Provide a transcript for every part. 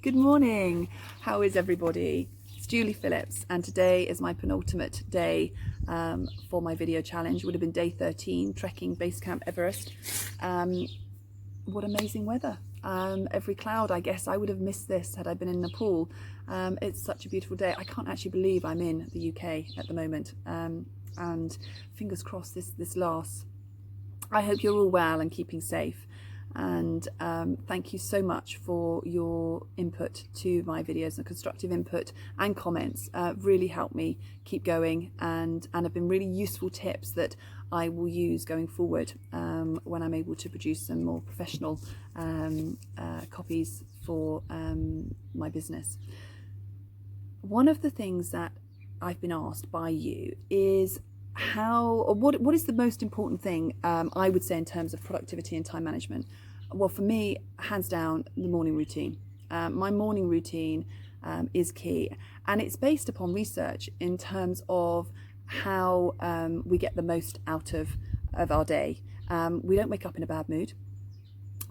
Good morning. How is everybody? It's Julie Phillips, and today is my penultimate day for my video challenge. It would have been day 13, trekking Base Camp Everest. What amazing weather. Every cloud, I guess I would have missed this had I been in Nepal. It's such a beautiful day. I can't actually believe I'm in the UK at the moment. And fingers crossed this lasts. I hope you're all well and keeping safe. And thank you so much for your input to my videos, and constructive input and comments really help me keep going, and have been really useful tips that I will use going forward when I'm able to produce some more professional copies for my business. One of the things that I've been asked by you is what is the most important thing I would say in terms of productivity and time management? Well, for me, hands down, the morning routine. My morning routine is key, and it's based upon research in terms of how we get the most out of our day. We don't wake up in a bad mood.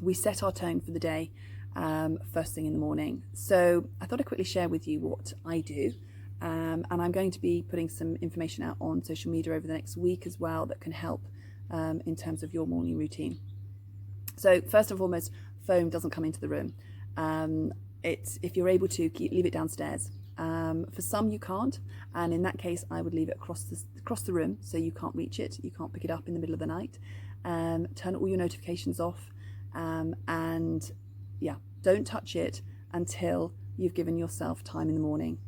We set our tone for the day first thing in the morning. So I thought I'd quickly share with you what I do. And I'm going to be putting some information out on social media over the next week as well that can help in terms of your morning routine. So first and foremost, phone doesn't come into the room. If you're able to, leave it downstairs. For some you can't, and in that case I would leave it across the room so you can't reach it, you can't pick it up in the middle of the night. Turn all your notifications off, and yeah, don't touch it until you've given yourself time in the morning.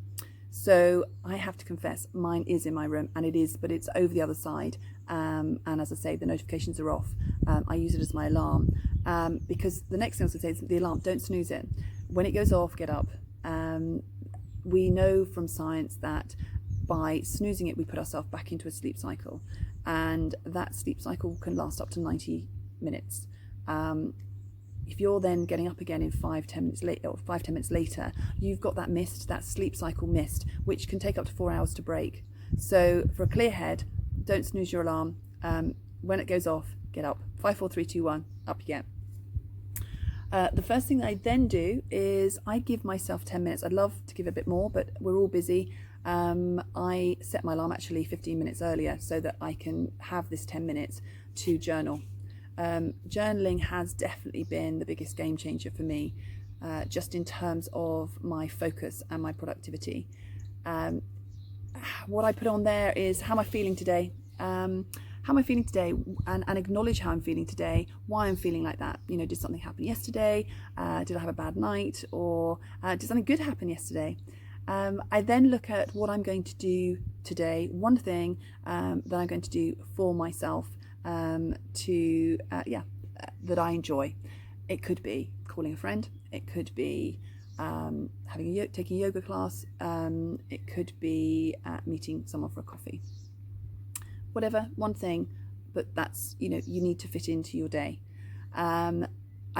So I have to confess, mine is in my room, and but it's over the other side. And as I say, the notifications are off. I use it as my alarm, because the next thing I was going to say is the alarm, don't snooze it. When it goes off, get up. We know from science that by snoozing it, we put ourselves back into a sleep cycle, and that sleep cycle can last up to 90 minutes. If you're then getting up again in 5-10 minutes later, or 5-10 minutes later, you've got that mist, that sleep cycle mist, which can take up to 4 hours to break. So for a clear head, don't snooze your alarm. When it goes off, get up. 5, 4, 3, 2, 1, up you get. The first thing that I then do is I give myself 10 minutes. I'd love to give a bit more, but we're all busy. I set my alarm actually 15 minutes earlier so that I can have this 10 minutes to journal. Journaling has definitely been the biggest game changer for me, just in terms of my focus and my productivity. What I put on there is how am I feeling today, and acknowledge how I'm feeling today, why I'm feeling like that. You know, did something happen yesterday? Did I have a bad night? Or did something good happen yesterday? I then look at what I'm going to do today, one thing that I'm going to do for myself that I enjoy. It could be calling a friend, it could be taking a yoga class, it could be meeting someone for a coffee. Whatever, one thing, but that's, you need to fit into your day. I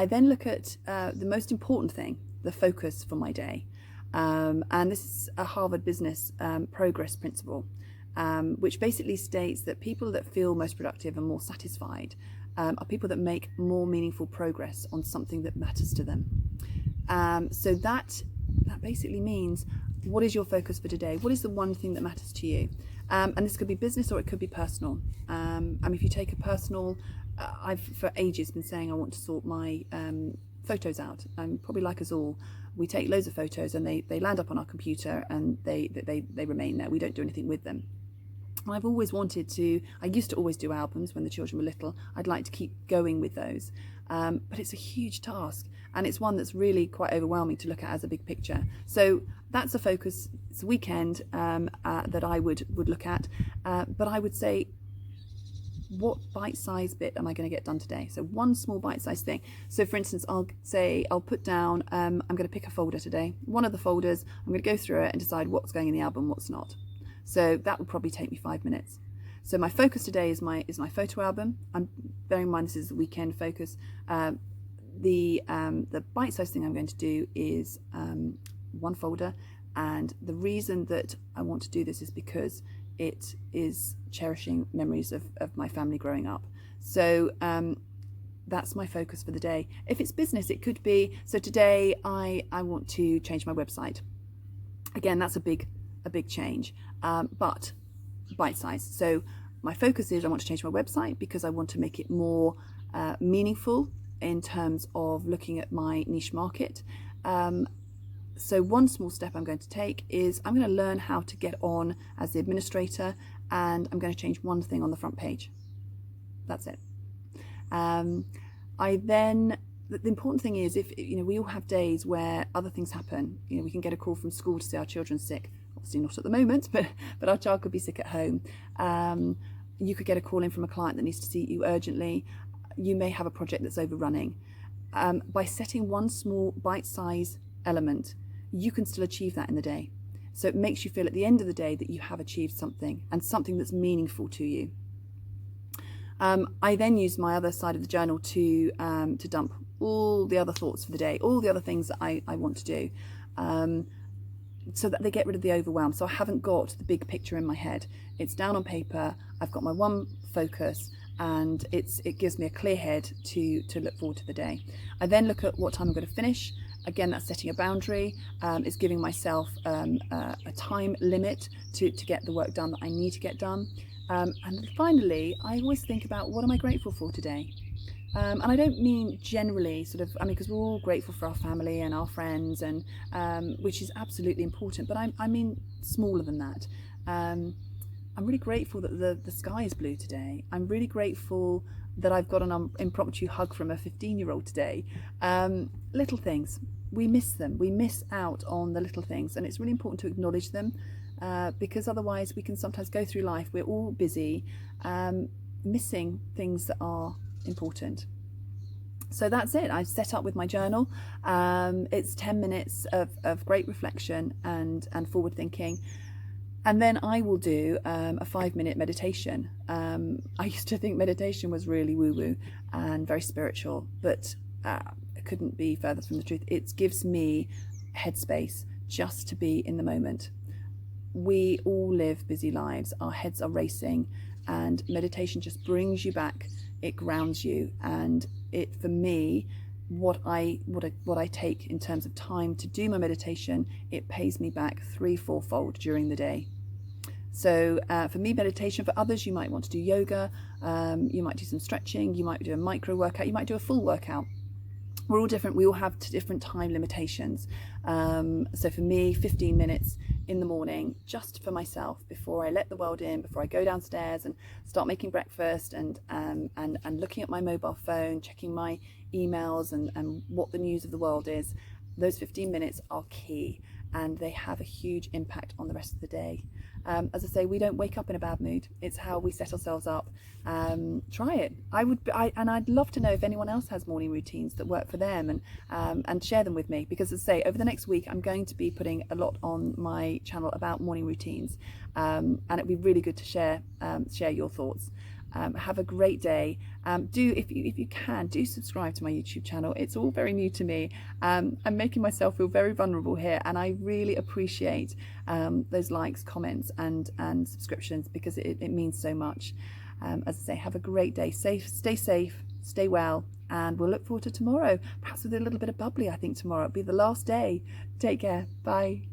then look at the most important thing, the focus for my day. And this is a Harvard Business progress principle, which basically states that people that feel most productive and more satisfied are people that make more meaningful progress on something that matters to them. So that basically means, what is your focus for today? What is the one thing that matters to you? And this could be business or it could be personal. If you take a personal, I've for ages been saying I want to sort my photos out. Probably like us all, we take loads of photos and they land up on our computer and they remain there. We don't do anything with them. I've always wanted to, I used to always do albums when the children were little. I'd like to keep going with those. But it's a huge task, and it's one that's really quite overwhelming to look at as a big picture. So that's a focus. It's a weekend that I would look at. But I would say, what bite-sized bit am I going to get done today? So one small bite-sized thing. So for instance, I'll put down, I'm going to pick a folder today. One of the folders, I'm going to go through it and decide what's going in the album, what's not. So that would probably take me 5 minutes. So my focus today is my photo album. I'm bearing in mind this is the weekend focus. The bite-sized thing I'm going to do is one folder, and the reason that I want to do this is because it is cherishing memories of my family growing up. So that's my focus for the day. If it's business, it could be, so today I want to change my website. Again, that's a big change, but bite size. So my focus is I want to change my website because I want to make it more meaningful in terms of looking at my niche market. So one small step I'm going to take is I'm going to learn how to get on as the administrator, and I'm going to change one thing on the front page. That's it. The important thing is, if we all have days where other things happen. We can get a call from school to say our children's sick. Obviously not at the moment, but our child could be sick at home. You could get a call in from a client that needs to see you urgently. You may have a project that's overrunning. By setting one small bite-size element, you can still achieve that in the day. So it makes you feel at the end of the day that you have achieved something, and something that's meaningful to you. I then use my other side of the journal to dump all the other thoughts for the day, all the other things that I want to do, so that they get rid of the overwhelm. So I haven't got the big picture in my head. It's down on paper. I've got my one focus, and it gives me a clear head to look forward to the day. I then look at what time I'm going to finish. Again, that's setting a boundary. It's giving myself a time limit to get the work done that I need to get done. And finally, I always think about, what am I grateful for today? And I don't mean generally because we're all grateful for our family and our friends, and which is absolutely important, but I mean smaller than that. I'm really grateful that the sky is blue today. I'm really grateful that I've got an impromptu hug from a 15-year-old today. Little things, we miss them. We miss out on the little things, and it's really important to acknowledge them, because otherwise we can sometimes go through life, we're all busy, missing things that are important. So that's it. I set up with my journal. It's 10 minutes of great reflection and forward thinking. And then I will do a 5-minute meditation. I used to think meditation was really woo-woo and very spiritual, but it couldn't be further from the truth. It gives me headspace just to be in the moment. We all live busy lives. Our heads are racing, and meditation just brings you back. It grounds you, and for me, what I take in terms of time to do my meditation, it pays me back 3-4-fold during the day. So for me, meditation. For others, you might want to do yoga, you might do some stretching, you might do a micro workout, you might do a full workout. We're all different. We all have different time limitations. So for me, 15 minutes in the morning, just for myself, before I let the world in, before I go downstairs and start making breakfast and looking at my mobile phone, checking my emails and what the news of the world is. Those 15 minutes are key, and they have a huge impact on the rest of the day. As I say, we don't wake up in a bad mood. It's how we set ourselves up. Try it. And I'd love to know if anyone else has morning routines that work for them, and share them with me, because as I say, over the next week, I'm going to be putting a lot on my channel about morning routines, and it'd be really good to share your thoughts. Have a great day. If you can, do subscribe to my YouTube channel. It's all very new to me. I'm making myself feel very vulnerable here, and I really appreciate those likes, comments and subscriptions, because it means so much. As I say, have a great day. Stay safe, stay well, and we'll look forward to tomorrow, perhaps with a little bit of bubbly. I think tomorrow will be the last day. Take care. Bye.